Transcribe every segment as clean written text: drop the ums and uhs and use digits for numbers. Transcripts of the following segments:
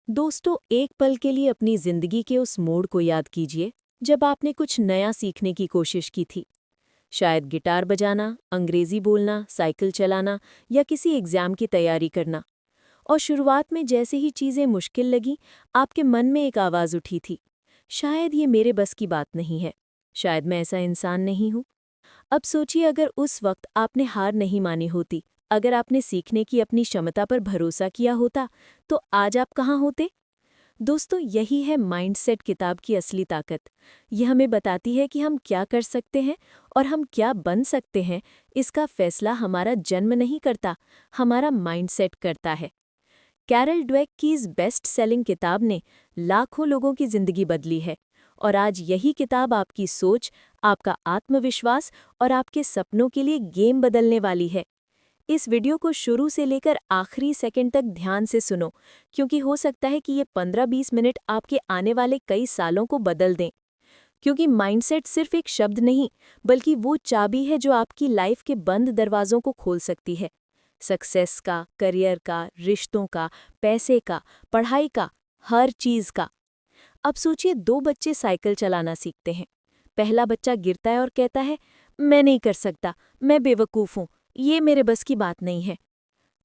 दोस्तों, एक पल के लिए अपनी जिंदगी के उस मोड़ को याद कीजिए जब आपने कुछ नया सीखने की कोशिश की थी। शायद गिटार बजाना, अंग्रेजी बोलना, साइकिल चलाना या किसी एग्जाम की तैयारी करना। और शुरुआत में जैसे ही चीजें मुश्किल लगीं, आपके मन में एक आवाज उठी थी, शायद ये मेरे बस की बात नहीं है, शायद मैं ऐसा इंसान नहीं हूँ। अब सोचिए, अगर उस वक्त आपने हार नहीं मानी होती, अगर आपने सीखने की अपनी क्षमता पर भरोसा किया होता, तो आज आप कहाँ होते? दोस्तों, यही है माइंडसेट किताब की असली ताकत। यह हमें बताती है कि हम क्या कर सकते हैं और हम क्या बन सकते हैं। इसका फैसला हमारा जन्म नहीं करता, हमारा माइंडसेट करता है। कैरल ड्वेक की इस बेस्ट सेलिंग किताब ने लाखों लोगों की जिंदगी बदली है, और आज यही किताब आपकी सोच, आपका आत्मविश्वास और आपके सपनों के लिए गेम बदलने वाली है। इस वीडियो को शुरू से लेकर आखिरी सेकंड तक ध्यान से सुनो, क्योंकि हो सकता है कि ये 15-20 मिनट आपके आने वाले कई सालों को बदल दें। क्योंकि माइंडसेट सिर्फ एक शब्द नहीं, बल्कि वो चाबी है जो आपकी लाइफ के बंद दरवाजों को खोल सकती है। सक्सेस का, करियर का, रिश्तों का, पैसे का, पढ़ाई का, हर चीज का। अब सोचिए, दो बच्चे साइकिल चलाना सीखते हैं। पहला बच्चा गिरता है और कहता है, मैं नहीं कर सकता, मैं बेवकूफ़ हूँ, ये मेरे बस की बात नहीं है।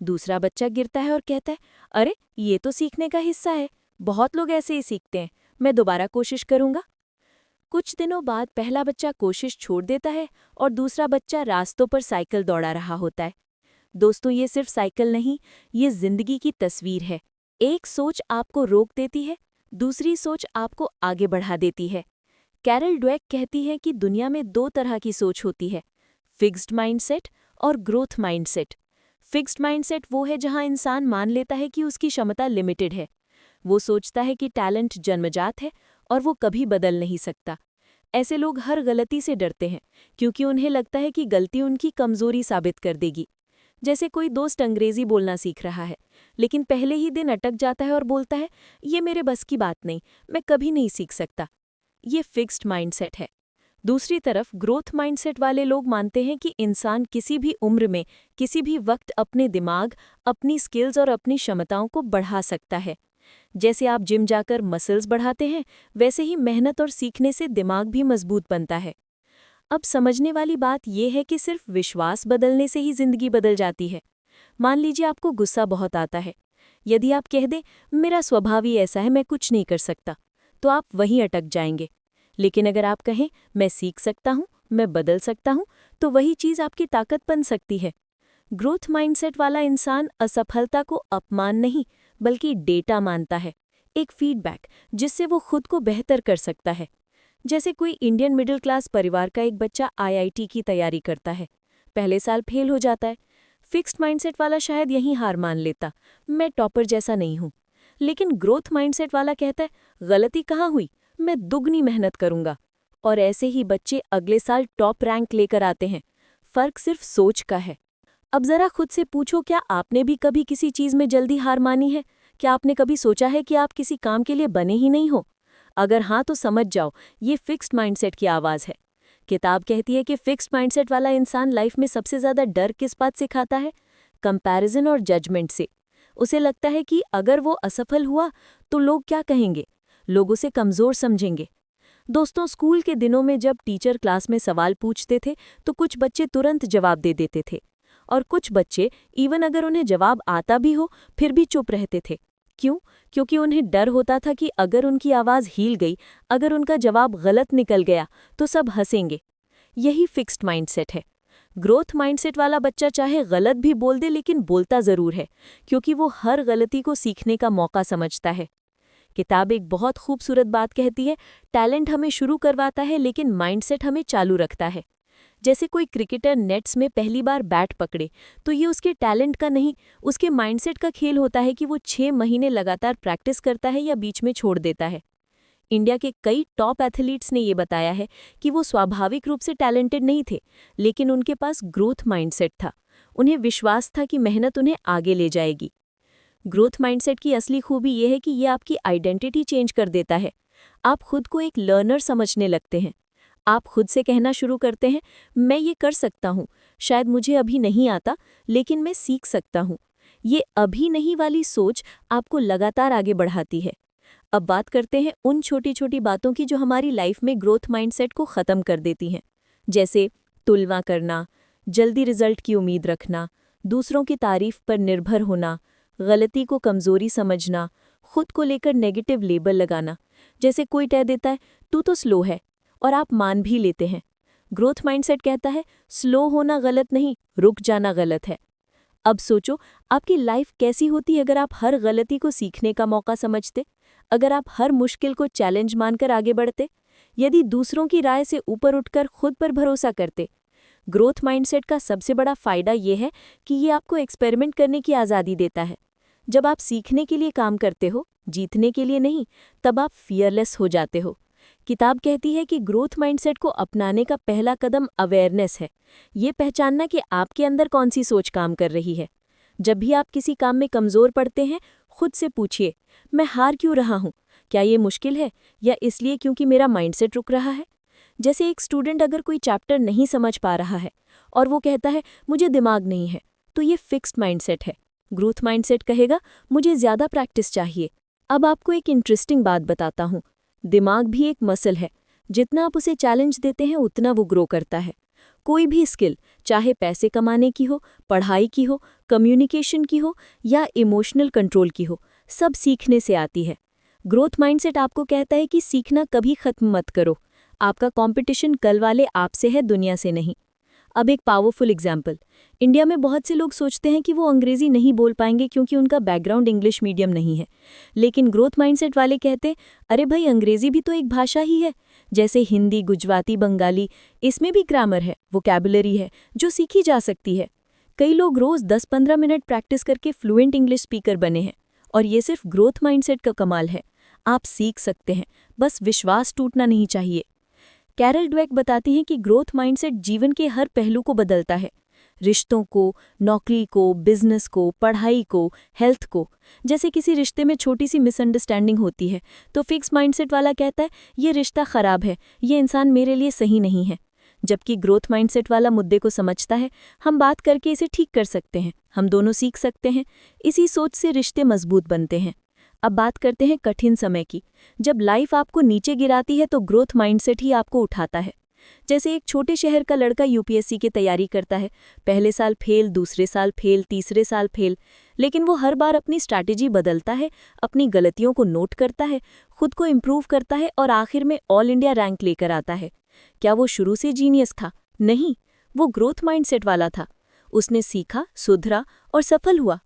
दूसरा बच्चा गिरता है और कहता है, अरे ये तो सीखने का हिस्सा है, बहुत लोग ऐसे ही सीखते हैं, मैं दोबारा कोशिश करूंगा। कुछ दिनों बाद पहला बच्चा कोशिश छोड़ देता है और दूसरा बच्चा रास्तों पर साइकिल दौड़ा रहा होता है। दोस्तों, ये सिर्फ साइकिल नहीं, ये जिंदगी की तस्वीर है। एक सोच आपको रोक देती है, दूसरी सोच आपको आगे बढ़ा देती है। कैरल ड्वेक कहती है कि दुनिया में दो तरह की सोच होती है, फिक्स्ड माइंडसेट और ग्रोथ माइंडसेट। फिक्स्ड माइंडसेट वो है जहां इंसान मान लेता है कि उसकी क्षमता लिमिटेड है। वो सोचता है कि टैलेंट जन्मजात है और वो कभी बदल नहीं सकता। ऐसे लोग हर गलती से डरते हैं, क्योंकि उन्हें लगता है कि गलती उनकी कमजोरी साबित कर देगी। जैसे कोई दोस्त अंग्रेजी बोलना सीख रहा है, लेकिन पहले ही दिन अटक जाता है और बोलता है, ये मेरे बस की बात नहीं, मैं कभी नहीं सीख सकता। ये फिक्स्ड माइंडसेट है। दूसरी तरफ ग्रोथ माइंडसेट वाले लोग मानते हैं कि इंसान किसी भी उम्र में, किसी भी वक्त अपने दिमाग, अपनी स्किल्स और अपनी क्षमताओं को बढ़ा सकता है। जैसे आप जिम जाकर मसल्स बढ़ाते हैं, वैसे ही मेहनत और सीखने से दिमाग भी मजबूत बनता है। अब समझने वाली बात यह है कि सिर्फ विश्वास बदलने से ही जिंदगी बदल जाती है। मान लीजिए आपको गुस्सा बहुत आता है। यदि आप कह दें, मेरा स्वभाव ही ऐसा है, मैं कुछ नहीं कर सकता, तो आप वहीं अटक जाएंगे। लेकिन अगर आप कहें, मैं सीख सकता हूँ, मैं बदल सकता हूँ, तो वही चीज़ आपकी ताकत बन सकती है। ग्रोथ माइंडसेट वाला इंसान असफलता को अपमान नहीं, बल्कि डेटा मानता है, एक फीडबैक जिससे वो खुद को बेहतर कर सकता है। जैसे कोई इंडियन मिडिल क्लास परिवार का एक बच्चा आईआईटी की तैयारी करता है। पहले साल फेल हो जाता है। फिक्स्ड माइंडसेट वाला शायद यहीं हार मान लेता, मैं टॉपर जैसा नहीं हूँ। लेकिन ग्रोथ माइंडसेट वाला कहता है, गलती कहाँ हुई, मैं दुगनी मेहनत करूंगा। और ऐसे ही बच्चे अगले साल टॉप रैंक लेकर आते हैं। फर्क सिर्फ सोच का है। अब जरा खुद से पूछो, क्या आपने भी कभी किसी चीज में जल्दी हार मानी है? क्या आपने कभी सोचा है कि आप किसी काम के लिए बने ही नहीं हो? अगर हाँ, तो समझ जाओ, ये फिक्स्ड माइंडसेट की आवाज़ है। किताब कहती है कि फिक्स्ड माइंडसेट वाला इंसान लाइफ में सबसे ज़्यादा डर किस बात से खाता है? कंपैरिजन और जजमेंट से। उसे लगता है कि अगर वो असफल हुआ तो लोग क्या कहेंगे, लोग उसे कमज़ोर समझेंगे। दोस्तों, स्कूल के दिनों में जब टीचर क्लास में सवाल पूछते थे, तो कुछ बच्चे तुरंत जवाब दे देते थे, और कुछ बच्चे इवन अगर उन्हें जवाब आता भी हो, फिर भी चुप रहते थे। क्यों? क्योंकि उन्हें डर होता था कि अगर उनकी आवाज़ हिल गई, अगर उनका जवाब गलत निकल गया, तो सब हंसेंगे। यही फिक्स्ड माइंडसेट है। ग्रोथ माइंडसेट वाला बच्चा चाहे गलत भी बोल दे, लेकिन बोलता ज़रूर है, क्योंकि वो हर गलती को सीखने का मौका समझता है। किताब एक बहुत खूबसूरत बात कहती है, टैलेंट हमें शुरू करवाता है, लेकिन माइंडसेट हमें चालू रखता है। जैसे कोई क्रिकेटर नेट्स में पहली बार बैट पकड़े, तो ये उसके टैलेंट का नहीं, उसके माइंडसेट का खेल होता है कि वो 6 महीने लगातार प्रैक्टिस करता है या बीच में छोड़ देता है। इंडिया के कई टॉप एथलीट्स ने ये बताया है कि वो स्वाभाविक रूप से टैलेंटेड नहीं थे, लेकिन उनके पास ग्रोथ माइंडसेट था। उन्हें विश्वास था कि मेहनत उन्हें आगे ले जाएगी। ग्रोथ माइंडसेट की असली खूबी ये है कि ये आपकी आइडेंटिटी चेंज कर देता है। आप खुद को एक लर्नर समझने लगते हैं। आप खुद से कहना शुरू करते हैं, मैं ये कर सकता हूँ, शायद मुझे अभी नहीं आता, लेकिन मैं सीख सकता हूँ। ये अभी नहीं वाली सोच आपको लगातार आगे बढ़ाती है। अब बात करते हैं उन छोटी छोटी बातों की जो हमारी लाइफ में ग्रोथ माइंडसेट को ख़त्म कर देती हैं, जैसे तुलना करना, जल्दी रिजल्ट की उम्मीद रखना, दूसरों की तारीफ पर निर्भर होना, गलती को कमज़ोरी समझना, खुद को लेकर नेगेटिव लेबल लगाना। जैसे कोई कह देता है तू तो स्लो है, और आप मान भी लेते हैं। ग्रोथ माइंडसेट कहता है स्लो होना गलत नहीं, रुक जाना गलत है। अब सोचो, आपकी लाइफ कैसी होती अगर आप हर गलती को सीखने का मौका समझते, अगर आप हर मुश्किल को चैलेंज मानकर आगे बढ़ते, यदि दूसरों की राय से ऊपर उठकर खुद पर भरोसा करते। ग्रोथ माइंडसेट का सबसे बड़ा फ़ायदा ये है कि ये आपको एक्सपेरिमेंट करने की आज़ादी देता है। जब आप सीखने के लिए काम करते हो, जीतने के लिए नहीं, तब आप फियरलेस हो जाते हो। किताब कहती है कि ग्रोथ माइंडसेट को अपनाने का पहला कदम अवेयरनेस है। ये पहचानना कि आपके अंदर कौन सी सोच काम कर रही है। जब भी आप किसी काम में कमज़ोर पड़ते हैं, खुद से पूछिए, मैं हार क्यों रहा हूँ? क्या ये मुश्किल है, या इसलिए क्योंकि मेरा माइंडसेट रुक रहा है? जैसे एक स्टूडेंट अगर कोई चैप्टर नहीं समझ पा रहा है और वो कहता है मुझे दिमाग नहीं है, तो ये फिक्स्ड माइंडसेट है। ग्रोथ माइंडसेट कहेगा मुझे ज़्यादा प्रैक्टिस चाहिए। अब आपको एक इंटरेस्टिंग बात बताता हूँ। दिमाग भी एक मसल है। जितना आप उसे चैलेंज देते हैं उतना वो ग्रो करता है। कोई भी स्किल, चाहे पैसे कमाने की हो, पढ़ाई की हो, कम्युनिकेशन की हो या इमोशनल कंट्रोल की हो, सब सीखने से आती है। ग्रोथ माइंडसेट आपको कहता है कि सीखना कभी खत्म मत करो। आपका कंपटीशन कल वाले आपसे है, दुनिया से नहीं। अब एक पावरफुल एग्जाम्पल। इंडिया में बहुत से लोग सोचते हैं कि वो अंग्रेजी नहीं बोल पाएंगे क्योंकि उनका बैकग्राउंड इंग्लिश मीडियम नहीं है। लेकिन ग्रोथ माइंडसेट वाले कहते, अरे भाई, अंग्रेजी भी तो एक भाषा ही है। जैसे हिंदी, गुजराती, बंगाली, इसमें भी ग्रामर है, वोकैबुलरी है जो सीखी जा सकती है। कई लोग रोज़ 10-15 मिनट प्रैक्टिस करके फ्लुएंट इंग्लिश स्पीकर बने हैं। और ये सिर्फ ग्रोथ माइंडसेट का कमाल है। आप सीख सकते हैं, बस विश्वास टूटना नहीं चाहिए। कैरल ड्वेक बताती हैं कि ग्रोथ माइंडसेट जीवन के हर पहलू को बदलता है। रिश्तों को, नौकरी को, बिजनेस को, पढ़ाई को, हेल्थ को। जैसे किसी रिश्ते में छोटी सी मिसअंडरस्टैंडिंग होती है तो फिक्स माइंडसेट वाला कहता है ये रिश्ता खराब है, ये इंसान मेरे लिए सही नहीं है। जबकि ग्रोथ माइंडसेट वाला मुद्दे को समझता है, हम बात करके इसे ठीक कर सकते हैं, हम दोनों सीख सकते हैं। इसी सोच से रिश्ते मजबूत बनते हैं। अब बात करते हैं कठिन समय की। जब लाइफ आपको नीचे गिराती है तो ग्रोथ माइंडसेट ही आपको उठाता है। जैसे एक छोटे शहर का लड़का यूपीएससी की तैयारी करता है। पहले साल फेल, दूसरे साल फेल, तीसरे साल फेल, लेकिन वो हर बार अपनी स्ट्रैटेजी बदलता है, अपनी गलतियों को नोट करता है, खुद को इम्प्रूव करता है और आखिर में ऑल इंडिया रैंक लेकर आता है। क्या वो शुरू से जीनियस था? नहीं, वो ग्रोथ माइंडसेट वाला था। उसने सीखा, सुधरा और सफल हुआ।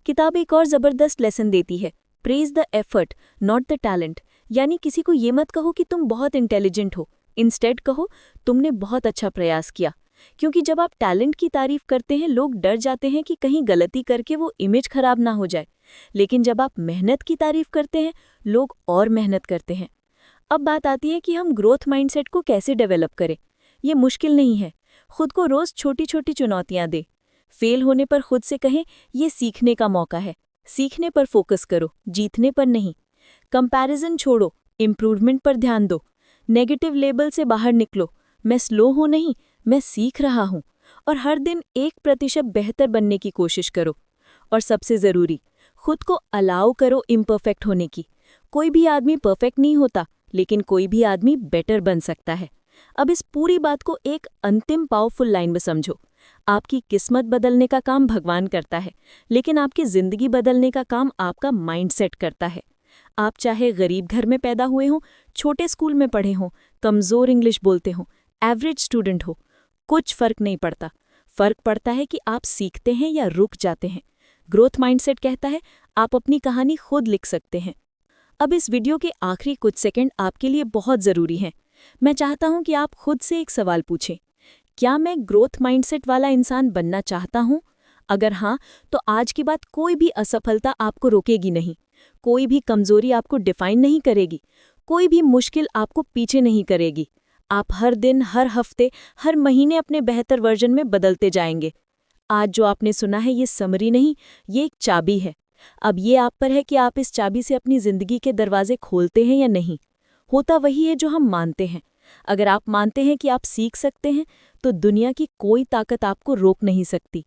किताब एक और ज़बरदस्त लेसन देती है, praise the effort not the talent. यानी किसी को ये मत कहो कि तुम बहुत इंटेलिजेंट हो, इंस्टेड कहो तुमने बहुत अच्छा प्रयास किया। क्योंकि जब आप टैलेंट की तारीफ करते हैं, लोग डर जाते हैं कि कहीं गलती करके वो इमेज खराब ना हो जाए। लेकिन जब आप मेहनत की तारीफ करते हैं, लोग और मेहनत करते हैं। अब बात आती है कि हम ग्रोथ माइंडसेट को कैसे डेवलप करें। ये मुश्किल नहीं है। खुद को रोज़ छोटी छोटी चुनौतियां दे। फेल होने पर खुद से कहें ये सीखने का मौका है। सीखने पर फोकस करो, जीतने पर नहीं। कंपैरिजन छोड़ो, इम्प्रूवमेंट पर ध्यान दो। नेगेटिव लेबल से बाहर निकलो, मैं स्लो हूँ नहीं, मैं सीख रहा हूँ। और हर दिन 1% बेहतर बनने की कोशिश करो। और सबसे ज़रूरी, खुद को अलाउ करो इम्परफेक्ट होने की। कोई भी आदमी परफेक्ट नहीं होता, लेकिन कोई भी आदमी बेटर बन सकता है। अब इस पूरी बात को एक अंतिम पावरफुल लाइन में समझो। आपकी किस्मत बदलने का काम भगवान करता है, लेकिन आपकी जिंदगी बदलने का काम आपका माइंडसेट करता है। आप चाहे गरीब घर में पैदा हुए हों, छोटे स्कूल में पढ़े हों, कमज़ोर इंग्लिश बोलते हों, एवरेज स्टूडेंट हो, कुछ फ़र्क नहीं पड़ता। फ़र्क पड़ता है कि आप सीखते हैं या रुक जाते हैं। ग्रोथ माइंडसेट कहता है आप अपनी कहानी खुद लिख सकते हैं। अब इस वीडियो के आखिरी कुछ सेकंड आपके लिए बहुत ज़रूरी हैं। मैं चाहता हूं कि आप खुद से एक सवाल पूछें, क्या मैं ग्रोथ माइंडसेट वाला इंसान बनना चाहता हूं? अगर हाँ, तो आज के बाद कोई भी असफलता आपको रोकेगी नहीं, कोई भी कमज़ोरी आपको डिफाइन नहीं करेगी, कोई भी मुश्किल आपको पीछे नहीं करेगी। आप हर दिन, हर हफ्ते, हर महीने अपने बेहतर वर्जन में बदलते जाएंगे। आज जो आपने सुना है ये समरी नहीं, ये एक चाबी है। अब ये आप पर है कि आप इस चाबी से अपनी ज़िंदगी के दरवाजे खोलते हैं या नहीं। होता वही है जो हम मानते हैं। अगर आप मानते हैं कि आप सीख सकते हैं, तो दुनिया की कोई ताकत आपको रोक नहीं सकती।